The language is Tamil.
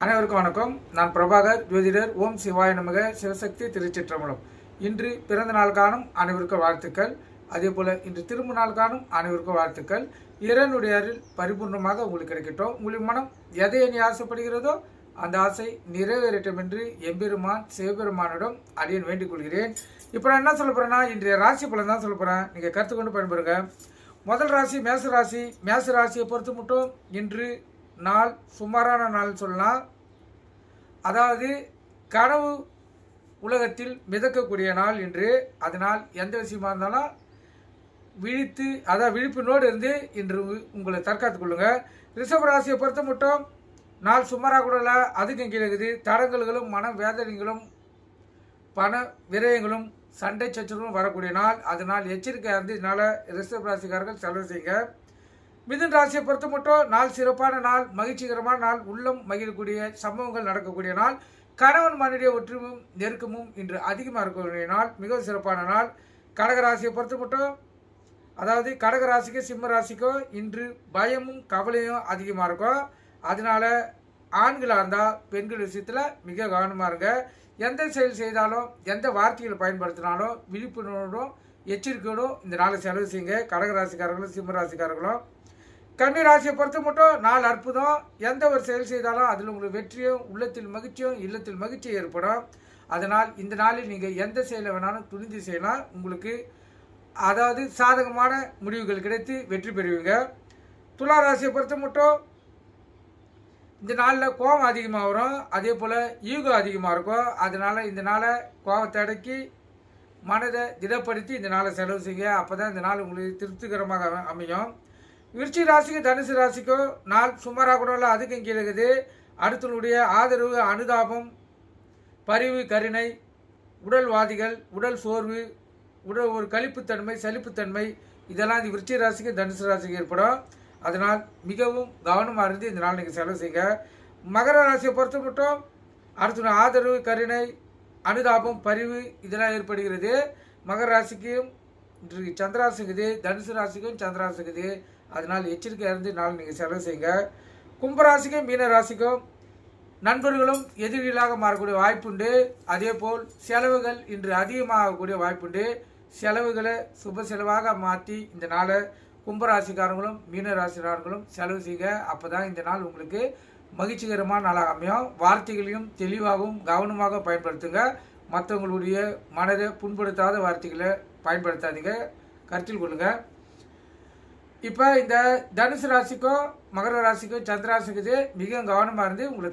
அனைவருக்கும் வணக்கம். நான் பிரபாகர், ஜோதிடர். ஓம் சிவாய நமக. சிவசக்தி திருச்சிற்றம்பலம். இன்று பிறந்த நாள் காணும் அனைவருக்கும் வாழ்த்துக்கள். அதே போல இன்று திரும்ப நாள் காணும் அனைவருக்கும் வாழ்த்துக்கள். இறைவனுடைய அருள் பரிபூர்ணமாக உங்களுக்கு கிடைக்கட்டும். உங்களின் மனம் எதை எண்ணி ஆசைப்படுகிறதோ அந்த ஆசை நிறைவேறட்டும் என்று எம்பெருமான் சிவபெருமானிடம் அடியேன் வேண்டிக் கொள்கிறேன். இப்போ நான் என்ன சொல்ல போறேன்னா, இன்றைய ராசி பலன் தான் சொல்ல போறேன். நீங்க கற்றுக்கொண்டு பயன்பெறுங்க. முதல் ராசி மேச ராசி. மேச ராசியை பொறுத்து மட்டும் இன்று நாள் சுமாரான நாள் சொல்லலாம். அதாவது கனவு உலகத்தில் மிதக்கக்கூடிய நாள் என்று. அதனால் எந்த விஷயமா இருந்தாலும் விழிப்பினோடு இருந்து இன்று உங்களை தற்காத்துக் கொள்ளுங்க. ரிஷப ராசியை பொறுத்த மட்டும் நாள் சுமாராக கூட இல்லை, அதுக்கும் கீழே இருக்குது. தடங்கல்களும் மன வேதனைகளும் பண விரயங்களும் சண்டை சச்சரவும் வரக்கூடிய நாள். அதனால் எச்சரிக்கையாக இருந்து இதனால ரிஷப ராசிக்காரர்கள் செலவு செய்யுங்க. மிதுன் ராசியை பொறுத்த மட்டும் நாள் சிறப்பான நாள், மகிழ்ச்சிகரமான நாள், உள்ளம் மகிழக்கூடிய சம்பவங்கள் நடக்கக்கூடிய நாள். கணவன் மனைவிய ஒற்றுமையும் நெருக்கமும் இன்று அதிகமாக இருக்கக்கூடிய நாள், மிகவும் சிறப்பான நாள். கடகராசியை பொறுத்த மட்டும் அதாவது கடகராசிக்கோ சிம்ம ராசிக்கோ இன்று பயமும் கவலையும் அதிகமாக இருக்கும். அதனால ஆண்களாக இருந்தால் பெண்கள் விஷயத்தில் மிக கவனமாக இருங்க. எந்த செயல் செய்தாலும் எந்த வார்த்தைகளை பயன்படுத்தினாலும் விழிப்புணர்வோடும் எச்சரிக்கையோடும் இந்த நாளை செலவு செய்யுங்க. கடகராசிக்காரர்களும் சிம்ம ராசிக்காரர்களும். கன்னி ராசியை பொறுத்த மட்டும் நாள் அற்புதம். எந்த ஒரு செயல் செய்தாலும் அதில் உங்களுக்கு வெற்றியும் உள்ளத்தில் மகிழ்ச்சியும் இல்லத்தில் மகிழ்ச்சியும் ஏற்படும். அதனால் இந்த நாளில் நீங்கள் எந்த செயலை வேணாலும் துணிந்து செய்யலாம். உங்களுக்கு அதாவது சாதகமான முடிவுகள் கிடைத்து வெற்றி பெறுவீங்க. துலா ராசியை பொறுத்த மட்டும் இந்த நாளில் கோபம் அதிகமாக வரும், அதே போல் ஈகோ அதிகமாக இருக்கும். அதனால் இந்த நாளை கோபத்தை அடக்கி மனதை திடப்படுத்தி இந்த நாளை செலவு செய்யுங்க. அப்போ தான் இந்த நாள் உங்களுக்கு திருப்திகரமாக அமையும். விருச்சிக ராசிக்கும் தனுசு ராசிக்கும் நாள் சுமாராக கூட இல்லை, அதுக்கும் கீழே இருக்குது. அடுத்தனுடைய ஆதரவு, அனுதாபம், பரிவு, கருணை, உடல்வாதிகள், உடல் சோர்வு, உடல் ஒரு கழிப்புத்தன்மை, சலிப்புத்தன்மை, இதெல்லாம் இந்த விருச்சிக ராசிக்கும் தனுசு ராசிக்கு ஏற்படும். அதனால் மிகவும் கவனமாக இருந்து இந்த நாள் நீங்கள் செலவு செய்யுங்க. மகர ராசியை பொறுத்த மட்டும் அடுத்த ஆதரவு, கருணை, அனுதாபம், பரிவு இதெல்லாம் ஏற்படுகிறது. மகர ராசிக்கும் இன்றைக்கு சந்திராசிக்குது, தனுசு ராசிக்கும் சந்திராசிக்குது. அதனால் எச்சரிக்கையாக இருந்து நாள் நீங்கள் செலவு செய்யுங்க. கும்பராசிக்கும் மீன ராசிக்கும் நண்பர்களும் எதிரிகளாக மாறக்கூடிய வாய்ப்புண்டு. அதே போல் செலவுகள் இன்று அதிகமாகக்கூடிய வாய்ப்புண்டு. செலவுகளை சுப செலவாக மாற்றி இந்த நாளை கும்பராசிக்காரங்களும் மீன ராசிக்காரங்களும் செலவு செய்யுங்க. அப்போ தான் இந்த நாள் உங்களுக்கு மகிழ்ச்சிகரமான நாளாக அமையும். வார்த்தைகளையும் தெளிவாகவும் கவனமாக பயன்படுத்துங்க. மற்றவங்களுடைய மனதை புண்படுத்தாத வார்த்தைகளை பயன்படுத்தாதீங்க, கருத்தில் கொள்ளுங்கள். இப்போ இந்த தனுசு ராசிக்கும் மகர ராசிக்கும் சந்திராசிக்கு மிகவும் கவனமாக இருந்து உங்களை